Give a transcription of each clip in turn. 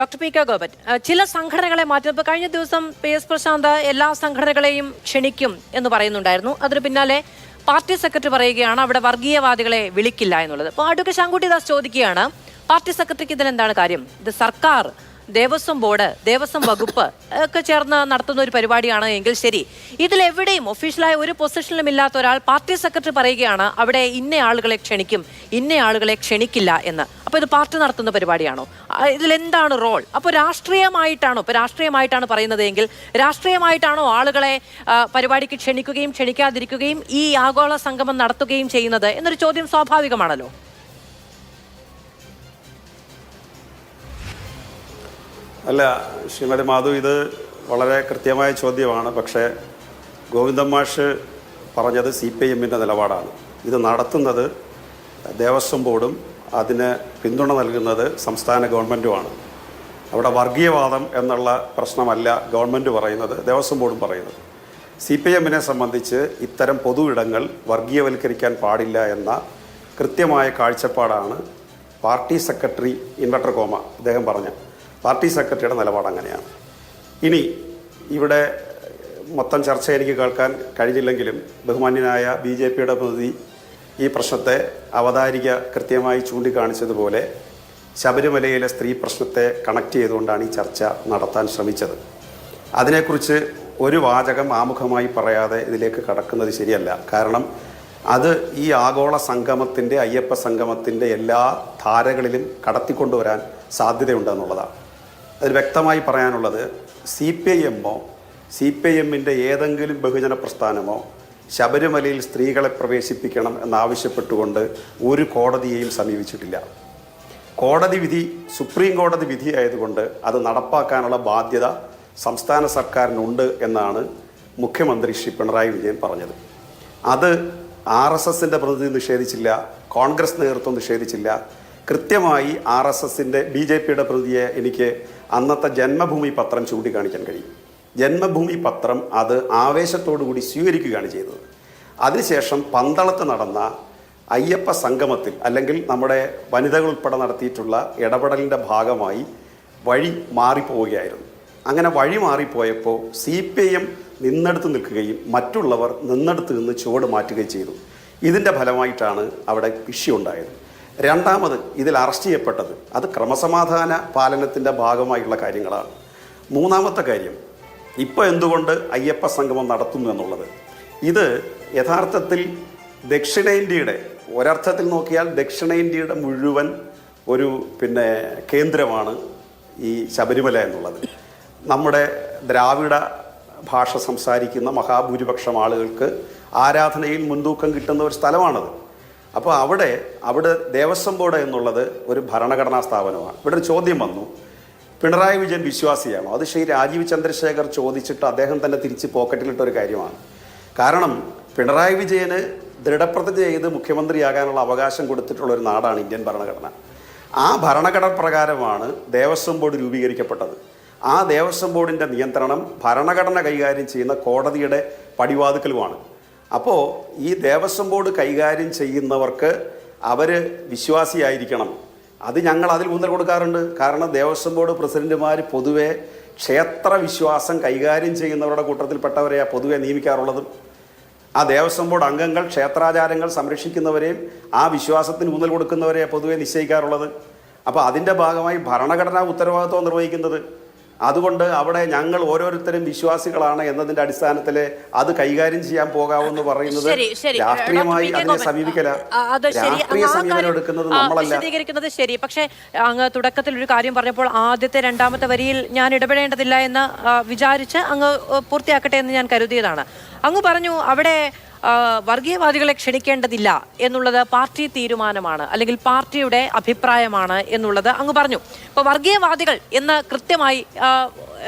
Doctor P K Gopan, ചില സംഘടനകളെ മാറ്റുമ്പോൾ കഴിഞ്ഞ ദിവസം PS പ്രശാന്ത് എല്ലാ സംഘടനകളെയും ക്ഷണിക്കും എന്ന് പറയുന്നുണ്ടായിരുന്നു. അതിന് പിന്നാലെ പാർട്ടി സെക്രട്ടറി പറയുകയാണ് അവിടെ വർഗീയവാദികളെ വിളിക്കില്ല എന്നുള്ളത്. അപ്പോൾ അഡ്വക്കേറ്റ് ശങ്കുട്ടിദാസ് ചോദിക്കുകയാണ്, പാർട്ടി സെക്രട്ടറിക്ക് ഇതിൽ എന്താണ് കാര്യം? ഇത് സർക്കാർ, ദേവസ്വം ബോർഡ്, ദേവസ്വം വകുപ്പ് ഒക്കെ ചേർന്ന് നടത്തുന്ന ഒരു പരിപാടിയാണ് എങ്കിൽ ശരി, ഇതിലെവിടെയും ഒഫീഷ്യലായ ഒരു പൊസിഷനിലും ഇല്ലാത്ത ഒരാൾ പാർട്ടി സെക്രട്ടറി പറയുകയാണ് അവിടെ ഇന്ന ആളുകളെ ക്ഷണിക്കും, ഇന്ന ആളുകളെ ക്ഷണിക്കില്ല എന്ന്. അപ്പോൾ ഇത് പാർട്ടി നടത്തുന്ന പരിപാടിയാണോ? ഇതിലെന്താണ് റോൾ? അപ്പോൾ രാഷ്ട്രീയമായിട്ടാണ് പറയുന്നത് എങ്കിൽ രാഷ്ട്രീയമായിട്ടാണോ ആളുകളെ പരിപാടിക്ക് ക്ഷണിക്കുകയും ക്ഷണിക്കാതിരിക്കുകയും ഈ ആഗോള സംഗമം നടത്തുകയും ചെയ്യുന്നത് എന്നൊരു ചോദ്യം സ്വാഭാവികമാണല്ലോ. അല്ല ശ്രീമതി മാധു, ഇത് വളരെ കൃത്യമായ ചോദ്യമാണ്. പക്ഷേ ഗോവിന്ദൻ മാഷ് പറഞ്ഞത് CPIMൻ്റെ നിലപാടാണ്. ഇത് നടത്തുന്നത് ദേവസ്വം ബോർഡും അതിന് പിന്തുണ നൽകുന്നത് സംസ്ഥാന ഗവൺമെൻറ്റുമാണ്. അവിടെ വർഗീയവാദം എന്നുള്ള പ്രശ്നമല്ല ഗവൺമെൻറ് പറയുന്നത്, ദേവസ്വം ബോർഡും പറയുന്നത്. CPIMനെ സംബന്ധിച്ച് ഇത്തരം പൊതു ഇടങ്ങൾ വർഗീയവൽക്കരിക്കാൻ പാടില്ല എന്ന കൃത്യമായ കാഴ്ചപ്പാടാണ് പാർട്ടി സെക്രട്ടറി ഇൻവെർട്ടർ കോമ അദ്ദേഹം പറഞ്ഞ പാർട്ടി സെക്രട്ടറിയുടെ നിലപാട് അങ്ങനെയാണ്. ഇനി ഇവിടെ മൊത്തം ചർച്ച എനിക്ക് കേൾക്കാൻ കഴിഞ്ഞില്ലെങ്കിലും ബഹുമാന്യനായ BJPയുടെ പ്രതിനിധി ഈ പ്രശ്നത്തെ അവതാരിക കൃത്യമായി ചൂണ്ടിക്കാണിച്ചതുപോലെ ശബരിമലയിലെ സ്ത്രീ പ്രശ്നത്തെ കണക്ട് ചെയ്തുകൊണ്ടാണ് ഈ ചർച്ച നടത്താൻ ശ്രമിച്ചത്. അതിനെക്കുറിച്ച് ഒരു വാചകം ആമുഖമായി പറയാതെ ഇതിലേക്ക് കടക്കുന്നത് ശരിയല്ല. കാരണം അത് ഈ ആഗോള സംഗമത്തിൻ്റെ, അയ്യപ്പ സംഗമത്തിൻ്റെ എല്ലാ ധാരകളിലും കടത്തിക്കൊണ്ടുവരാൻ സാധ്യതയുണ്ടെന്നുള്ളതാണ്. അതിൽ വ്യക്തമായി പറയാനുള്ളത്, CPIMൻ്റെ ഏതെങ്കിലും ബഹുജന പ്രസ്ഥാനമോ ശബരിമലയിൽ സ്ത്രീകളെ പ്രവേശിപ്പിക്കണം എന്നാവശ്യപ്പെട്ടുകൊണ്ട് ഒരു കോടതിയെയും സമീപിച്ചിട്ടില്ല. കോടതി വിധി സുപ്രീം കോടതി വിധി ആയതുകൊണ്ട് അത് നടപ്പാക്കാനുള്ള ബാധ്യത സംസ്ഥാന സർക്കാരിനുണ്ട് എന്നാണ് മുഖ്യമന്ത്രി ശ്രീ പിണറായി വിജയൻ പറഞ്ഞത്. അത് RSSൻ്റെ പ്രതിനിധി നിഷേധിച്ചില്ല, കോൺഗ്രസ് നേതൃത്വം നിഷേധിച്ചില്ല. കൃത്യമായി BJPയുടെ പ്രതിയെ എനിക്ക് അന്നത്തെ ജന്മഭൂമി പത്രം ചൂണ്ടിക്കാണിക്കാൻ കഴിയും. ജന്മഭൂമി പത്രം അത് ആവേശത്തോടു കൂടി സ്വീകരിക്കുകയാണ് ചെയ്തത്. അതിനുശേഷം പന്തളത്ത് നടന്ന അയ്യപ്പ സംഗമത്തിൽ, അല്ലെങ്കിൽ നമ്മുടെ വനിതകൾ ഉൾപ്പെടെ നടത്തിയിട്ടുള്ള ഇടപെടലിൻ്റെ ഭാഗമായി വഴി മാറിപ്പോവുകയായിരുന്നു. അങ്ങനെ വഴി മാറിപ്പോയപ്പോൾ CPIM നിന്നെടുത്ത് നിൽക്കുകയും മറ്റുള്ളവർ നിന്നെടുത്ത് നിന്ന് ചുവട് മാറ്റുകയും ചെയ്തു. ഇതിൻ്റെ ഫലമായിട്ടാണ് അവിടെ ഇഷ്യൂ ഉണ്ടായത്. രണ്ടാമത്, ഇതിൽ അറസ്റ്റ് ചെയ്യപ്പെട്ടത് അത് ക്രമസമാധാന പാലനത്തിൻ്റെ ഭാഗമായിട്ടുള്ള കാര്യങ്ങളാണ്. മൂന്നാമത്തെ കാര്യം, ഇപ്പോൾ എന്തുകൊണ്ട് അയ്യപ്പ സംഗമം നടത്തുന്നു എന്നുള്ളത്. ഇത് യഥാർത്ഥത്തിൽ ദക്ഷിണേന്ത്യയുടെ, ഒരർത്ഥത്തിൽ നോക്കിയാൽ ദക്ഷിണേന്ത്യയുടെ മുഴുവൻ ഒരു കേന്ദ്രമാണ് ഈ ശബരിമല എന്നുള്ളത്. നമ്മുടെ ദ്രാവിഡ ഭാഷ സംസാരിക്കുന്ന മഹാഭൂരിപക്ഷം ആളുകൾക്ക് ആരാധനയിൽ മുൻതൂക്കം കിട്ടുന്ന ഒരു സ്ഥലമാണത്. അപ്പോൾ അവിടെ ദേവസ്വം ബോർഡ് എന്നുള്ളത് ഒരു ഭരണഘടനാ സ്ഥാപനമാണ്. ഇവിടെ ഒരു ചോദ്യം വന്നു, പിണറായി വിജയൻ വിശ്വാസിയാണോ? അത് ശ്രീ രാജീവ് ചന്ദ്രശേഖർ ചോദിച്ചിട്ട് അദ്ദേഹം തന്നെ തിരിച്ച് പോക്കറ്റിലിട്ടൊരു കാര്യമാണ്. കാരണം പിണറായി വിജയന് ദൃഢപ്രതിജ്ഞ ചെയ്ത് മുഖ്യമന്ത്രിയാകാനുള്ള അവകാശം കൊടുത്തിട്ടുള്ള ഒരു നാടാണ് ഇന്ത്യൻ ഭരണഘടന. ആ ഭരണഘടന പ്രകാരമാണ് ദേവസ്വം ബോർഡ് രൂപീകരിക്കപ്പെട്ടത്. ആ ദേവസ്വം ബോർഡിൻ്റെ നിയന്ത്രണം ഭരണഘടന കൈകാര്യം ചെയ്യുന്ന കോടതിയുടെ പടിവാതിക്കലുമാണ്. അപ്പോൾ ഈ ദേവസ്വം ബോർഡ് കൈകാര്യം ചെയ്യുന്നവർക്ക് അവർ വിശ്വാസിയായിരിക്കണം. അത് ഞങ്ങൾ അതിൽ ഊന്നൽ കൊടുക്കാറുണ്ട്. കാരണം ദേവസ്വം ബോർഡ് പ്രസിഡന്റുമാർ പൊതുവെ ക്ഷേത്ര വിശ്വാസം കൈകാര്യം ചെയ്യുന്നവരുടെ കൂട്ടത്തിൽപ്പെട്ടവരെയാണ് പൊതുവെ നിയമിക്കാറുള്ളതും. ആ ദേവസ്വം ബോർഡ് അംഗങ്ങൾ ക്ഷേത്രാചാരങ്ങൾ സംരക്ഷിക്കുന്നവരെയും ആ വിശ്വാസത്തിന് ഊന്നൽ കൊടുക്കുന്നവരെയാണ് പൊതുവെ നിശ്ചയിക്കാറുള്ളത്. അപ്പോൾ അതിൻ്റെ ഭാഗമായി ഭരണഘടനാ ഉത്തരവാദിത്വം നിർവഹിക്കുന്നത്. അതുകൊണ്ട് അവിടെ ഞങ്ങൾ ഓരോരുത്തരും വിശ്വാസികളാണ് എന്നതിന്റെ അടിസ്ഥാനത്തിൽ അത് കൈകാര്യം ചെയ്യാൻ പോകാമെന്ന് പറയുന്നത് രാഷ്ട്രീയമായി അതിനെ സമീപിക്കല. രാഷ്ട്രീയ സമീപനം എടുക്കുന്നത് നമ്മളല്ല. വിശദീകരിക്കുന്നത് ശരി. പക്ഷേ അങ്ങ് തുടക്കത്തിൽ ഒരു കാര്യം പറഞ്ഞപ്പോൾ ആദ്യത്തെ രണ്ടാമത്തെ വരിയിൽ ഞാൻ ഇടപെടേണ്ടതില്ല എന്ന് വിചാരിച്ച് അങ്ങ് പൂർത്തിയാക്കട്ടെ എന്ന് ഞാൻ കരുതിയതാണ്. അങ്ങ് പറഞ്ഞു അവിടെ വർഗീയവാദികളെ ക്ഷണിക്കേണ്ടതില്ല എന്നുള്ളത് പാർട്ടി തീരുമാനമാണ്, അല്ലെങ്കിൽ പാർട്ടിയുടെ അഭിപ്രായമാണ് എന്നുള്ളത് അങ്ങ് പറഞ്ഞു. ഇപ്പോൾ വർഗീയവാദികൾ എന്ന് കൃത്യമായി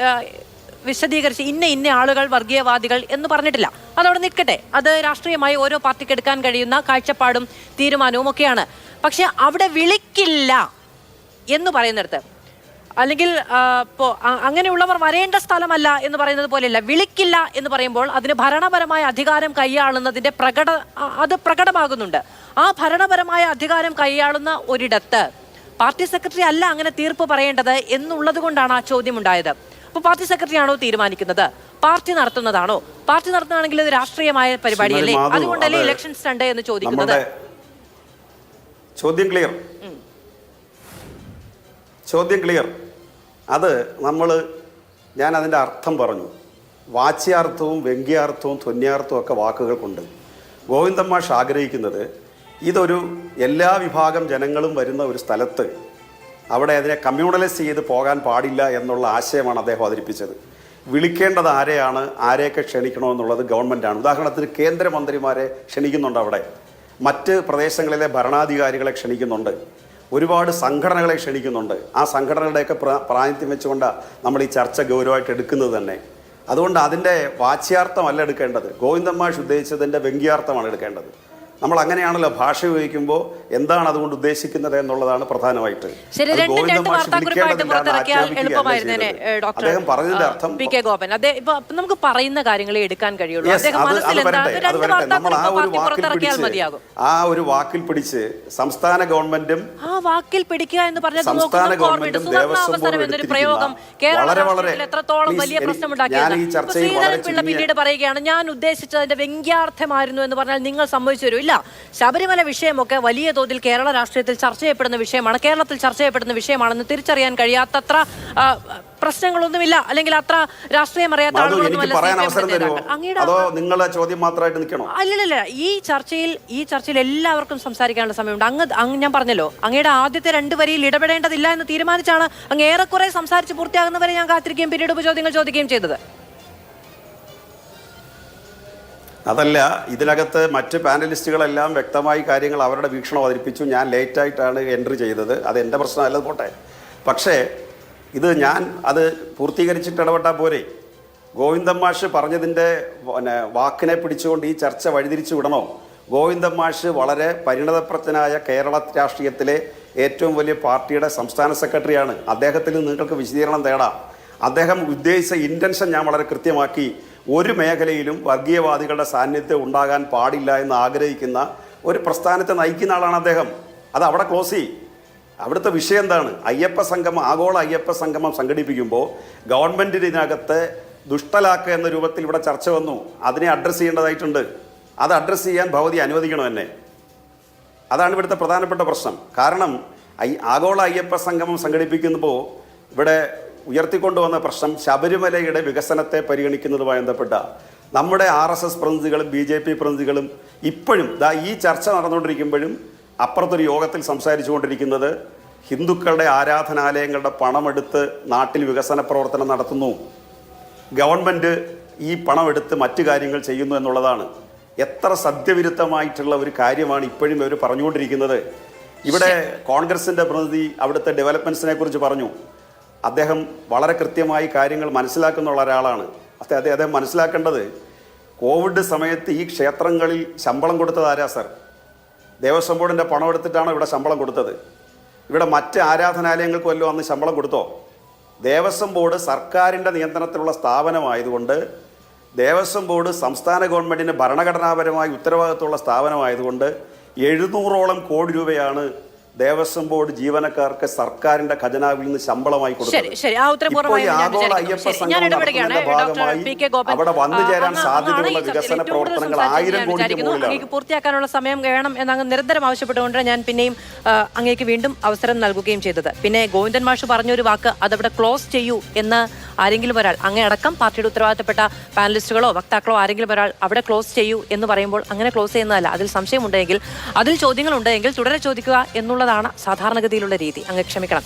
വിശദീകരിച്ച് ഇന്ന ആളുകൾ വർഗീയവാദികൾ എന്ന് പറഞ്ഞിട്ടില്ല. അതവിടെ നിൽക്കട്ടെ, അത് രാഷ്ട്രീയമായി ഓരോ പാർട്ടിക്ക് എടുക്കാൻ കഴിയുന്ന കാഴ്ചപ്പാടും തീരുമാനവും ഒക്കെയാണ്. പക്ഷെ അവിടെ വിളിക്കില്ല എന്ന് പറയുന്നിടത്ത്, അല്ലെങ്കിൽ അങ്ങനെയുള്ളവർ വരേണ്ട സ്ഥലമല്ല എന്ന് പറയുന്നത് പോലെയല്ല, വിളിക്കില്ല എന്ന് പറയുമ്പോൾ അതിന് ഭരണപരമായ അധികാരം കൈയാളുന്നതിൻ്റെ പ്രകടമാകുന്നുണ്ട്. ആ ഭരണപരമായ അധികാരം കൈയാളുന്ന ഒരിടത്ത് പാർട്ടി സെക്രട്ടറി അല്ല അങ്ങനെ തീർപ്പ് പറയേണ്ടത് എന്നുള്ളത് കൊണ്ടാണ് ആ ചോദ്യം ഉണ്ടായത്. അപ്പൊ പാർട്ടി സെക്രട്ടറി ആണോ തീരുമാനിക്കുന്നത്? പാർട്ടി നടത്തുന്നതാണോ? പാർട്ടി നടത്തുന്നതാണെങ്കിൽ ഇത് രാഷ്ട്രീയമായ പരിപാടിയല്ലേ? അതുകൊണ്ടല്ലേ ഇലക്ഷൻ സ്റ്റണ്ട് എന്ന് ചോദിക്കുന്നത്? ചോദ്യം ക്ലിയർ. അത് ഞാൻ അതിൻ്റെ അർത്ഥം പറഞ്ഞു. വാച്യാർത്ഥവും വ്യംഗ്യാർത്ഥവും ധ്വന്യാർത്ഥവും ഒക്കെ വാക്കുകൾക്കുണ്ട്. ഗോവിന്ദൻ മാഷ് ആഗ്രഹിക്കുന്നത് ഇതൊരു എല്ലാ വിഭാഗം ജനങ്ങളും വരുന്ന ഒരു സ്ഥലത്ത് അവിടെ അതിനെ കമ്മ്യൂണലൈസ് ചെയ്ത് പോകാൻ പാടില്ല എന്നുള്ള ആശയമാണ് അദ്ദേഹം അവതരിപ്പിച്ചത്. വിളിക്കേണ്ടത് ആരെയാണ്, ആരെയൊക്കെ ക്ഷണിക്കണമെന്നുള്ളത് ഗവൺമെൻറ്റാണ്. ഉദാഹരണത്തിന് കേന്ദ്രമന്ത്രിമാരെ ക്ഷണിക്കുന്നുണ്ട്, അവിടെ മറ്റ് പ്രദേശങ്ങളിലെ ഭരണാധികാരികളെ ക്ഷണിക്കുന്നുണ്ട്, ഒരുപാട് സംഘടനകളെ ക്ഷണിക്കുന്നുണ്ട്. ആ സംഘടനകളുടെയൊക്കെ പ്രാതിനിധ്യം വെച്ചുകൊണ്ടാണ് നമ്മൾ ഈ ചർച്ച ഗൗരവമായിട്ട് എടുക്കുന്നത് തന്നെ. അതുകൊണ്ട് അതിൻ്റെ വാച്യാർത്ഥമല്ല എടുക്കേണ്ടത്, ഗോവിന്ദൻ മാഷ് ഉദ്ദേശിച്ചതിൻ്റെ വ്യംഗ്യാർത്ഥമാണ് എടുക്കേണ്ടത്. നമ്മൾ അങ്ങനെയാണല്ലോ ഭാഷ ഉപയോഗിക്കുമ്പോൾ എന്താണ് അതുകൊണ്ട് ഉദ്ദേശിക്കുന്നത് എന്നുള്ളതാണ് പ്രധാനമായിട്ട്. അദ്ദേഹം പറഞ്ഞതിന്റെ അർത്ഥം പി.കെ. ഗോപൻ നമുക്ക് പറയുന്ന കാര്യങ്ങളെ എടുക്കാൻ കഴിയുള്ളൂ. ആ ഒരു വാക്കിൽ പിടിച്ച് സംസ്ഥാന ഗവൺമെന്റും ആ വാക്കിൽ പിടിക്കുക എന്ന് പറഞ്ഞത് സംസ്ഥാന ഗവൺമെന്റും ദേവസ്വം ബോർഡും പ്രയോഗം എത്രത്തോളം വലിയ പ്രശ്നമുണ്ടാക്കിയത്. പിന്നീട് പറയുകയാണ് ഞാൻ ഉദ്ദേശിച്ചതിന്റെ വ്യംഗ്യാർത്ഥമായിരുന്നു എന്ന് പറഞ്ഞാൽ നിങ്ങൾ സമ്മതിച്ചു തരൂ? ഇല്ല, ശബരിമല വിഷയമൊക്കെ വലിയ തോതിൽ കേരള രാഷ്ട്രീയത്തിൽ ചർച്ച ചെയ്യപ്പെടുന്ന വിഷയമാണ്, കേരളത്തിൽ ചർച്ച ചെയ്യപ്പെടുന്ന വിഷയമാണെന്ന് തിരിച്ചറിയാൻ കഴിയാത്തത്ര പ്രശ്നങ്ങളൊന്നുമില്ല, അല്ലെങ്കിൽ അത്ര രാഷ്ട്രീയം അറിയാത്ത അല്ലല്ല. ഈ ചർച്ചയിൽ എല്ലാവർക്കും സംസാരിക്കാനുള്ള സമയമുണ്ട്. അങ്ങ് ഞാൻ പറഞ്ഞല്ലോ, അങ്ങയുടെ ആദ്യത്തെ 2 വരിയിൽ ഇടപെടേണ്ടതില്ല എന്ന് തീരുമാനിച്ചാണ് അങ്ങ് ഏറെക്കുറെ സംസാരിച്ച് പൂർത്തിയാകുന്നവരെ ഞാൻ കാത്തിരിക്കുകയും പിന്നീട് ഉപചോദ്യങ്ങൾ ചോദിക്കുകയും ചെയ്തത്. അതല്ല, ഇതിനകത്ത് മറ്റ് പാനലിസ്റ്റുകളെല്ലാം വ്യക്തമായി കാര്യങ്ങൾ അവരുടെ വീക്ഷണം അവതരിപ്പിച്ചു. ഞാൻ ലേറ്റായിട്ടാണ് എൻട്രി ചെയ്തത്, അത് എൻ്റെ പ്രശ്നമല്ല, പോട്ടെ. പക്ഷേ ഞാൻ അത് പൂർത്തീകരിച്ചിട്ട് ഇടപെട്ടാൽ പോരെ? ഗോവിന്ദൻ മാഷ് പറഞ്ഞതിൻ്റെ വാക്കിനെ പിടിച്ചുകൊണ്ട് ഈ ചർച്ച വഴിതിരിച്ചു വിടണോ? ഗോവിന്ദൻ മാഷ് വളരെ പരിണതപ്രജ്ഞനായ കേരള രാഷ്ട്രീയത്തിലെ ഏറ്റവും വലിയ പാർട്ടിയുടെ സംസ്ഥാന സെക്രട്ടറിയാണ്. അദ്ദേഹത്തിൽ നിങ്ങൾക്ക് വിശദീകരണം തേടാം. അദ്ദേഹം ഉദ്ദേശിച്ച ഇൻറ്റൻഷൻ ഞാൻ വളരെ കൃത്യമാക്കി. ഒരു മേഖലയിലും വർഗീയവാദികളുടെ സാന്നിധ്യം ഉണ്ടാകാൻ പാടില്ല എന്ന് ആഗ്രഹിക്കുന്ന ഒരു പ്രസ്ഥാനത്തെ നയിക്കുന്ന ആളാണ് അദ്ദേഹം. അത് അവിടെ ക്ലോസ് ചെയ്യും. അവിടുത്തെ വിഷയം എന്താണ്? ആഗോള അയ്യപ്പ സംഗമം സംഘടിപ്പിക്കുമ്പോൾ ഗവൺമെൻറ്റിന് ഇതിനകത്ത് ദുഷ്ടലാക്ക എന്ന രൂപത്തിൽ ഇവിടെ ചർച്ച വന്നു. അതിനെ അഡ്രസ്സ് ചെയ്യേണ്ടതായിട്ടുണ്ട്. അത് അഡ്രസ്സ് ചെയ്യാൻ ഭഗവതി അനുവദിക്കണം എന്നെ. അതാണ് ഇവിടുത്തെ പ്രധാനപ്പെട്ട പ്രശ്നം. കാരണം ആഗോള അയ്യപ്പ സംഗമം സംഘടിപ്പിക്കുമ്പോൾ ഇവിടെ ഉയർത്തിക്കൊണ്ടുവന്ന പ്രശ്നം ശബരിമലയുടെ വികസനത്തെ പരിഗണിക്കുന്നതുമായി ബന്ധപ്പെട്ട നമ്മുടെ RSS പ്രതിനിധികളും BJP പ്രതിനിധികളും ഇപ്പോഴും ഈ ചർച്ച നടന്നുകൊണ്ടിരിക്കുമ്പോഴും അപ്പുറത്തൊരു യോഗത്തിൽ സംസാരിച്ചുകൊണ്ടിരിക്കുന്നത് ഹിന്ദുക്കളുടെ ആരാധനാലയങ്ങളുടെ പണമെടുത്ത് നാട്ടിൽ വികസന പ്രവർത്തനം നടത്തുന്നു, ഗവൺമെൻറ് ഈ പണമെടുത്ത് മറ്റു കാര്യങ്ങൾ ചെയ്യുന്നു എന്നുള്ളതാണ്. എത്ര സത്യവിരുദ്ധമായിട്ടുള്ള ഒരു കാര്യമാണ് ഇപ്പോഴും ഇവർ പറഞ്ഞുകൊണ്ടിരിക്കുന്നത്. ഇവിടെ കോൺഗ്രസിൻ്റെ പ്രതിനിധി അവിടുത്തെ ഡെവലപ്മെൻറ്റ്സിനെ കുറിച്ച് പറഞ്ഞു. അദ്ദേഹം വളരെ കൃത്യമായി കാര്യങ്ങൾ മനസ്സിലാക്കുന്ന ഒരാളാണ്. അദ്ദേഹം മനസ്സിലാക്കേണ്ടത് കോവിഡ് സമയത്ത് ഈ ക്ഷേത്രങ്ങളിൽ ശമ്പളം കൊടുത്തത് ആരാ സർ? ദേവസ്വം ബോർഡിൻ്റെ പണം എടുത്തിട്ടാണ് ഇവിടെ ശമ്പളം കൊടുത്തത്. ഇവിടെ മറ്റ് ആരാധനാലയങ്ങൾക്ക് വല്ലതും അന്ന് ശമ്പളം കൊടുത്തോ? ദേവസ്വം ബോർഡ് സർക്കാരിൻ്റെ നിയന്ത്രണത്തിലുള്ള സ്ഥാപനമായതുകൊണ്ട്, ദേവസ്വം ബോർഡ് സംസ്ഥാന ഗവൺമെൻറ്റിന് ഭരണഘടനാപരമായി ഉത്തരവാദിത്തമുള്ള സ്ഥാപനമായതുകൊണ്ട് 700ഓളം കോടി രൂപയാണ് ദേവസ്വം ബോർഡ് ജീവനക്കാർക്ക് സർക്കാരിന്റെ ഖജനാവിൽ നിന്ന് ശമ്പളമായി കൊടുക്കുന്നത്. അവിടെ വന്നു ചേരാൻ സാധ്യതയുള്ള വികസന പ്രവർത്തനങ്ങൾ 1000 കോടിക്ക് മുകളിലാണ്. പൂർത്തിയാക്കാനുള്ള സമയം വേണം എന്നങ്ങ് നിരന്തരം ആവശ്യപ്പെട്ടുകൊണ്ട് ഞാൻ പിന്നെയും അങ്ങേക്ക് വീണ്ടും അവസരം നൽകുകയും ചെയ്തത്. പിന്നെ ഗോവിന്ദൻ മാഷ് പറഞ്ഞൊരു വാക്ക് അതവിടെ ക്ലോസ് ചെയ്യൂ എന്ന് ആരെങ്കിലും ഒരാൾ, അങ്ങയടക്കം പാർട്ടിയുടെ ഉത്തരവാദിത്തപ്പെട്ട പാനലിസ്റ്റുകളോ വക്താക്കളോ ആരെങ്കിലും ഒരാൾ അവിടെ ക്ലോസ് ചെയ്യൂ എന്ന് പറയുമ്പോൾ അങ്ങനെ ക്ലോസ് ചെയ്യുന്നതല്ല. അതിൽ സംശയമുണ്ടെങ്കിൽ, അതിൽ ചോദ്യങ്ങളുണ്ടെങ്കിൽ തുടരെ ചോദിക്കുക എന്നുള്ളതാണ് സാധാരണഗതിയിലുള്ള രീതി. അങ്ങ് ക്ഷമിക്കണം.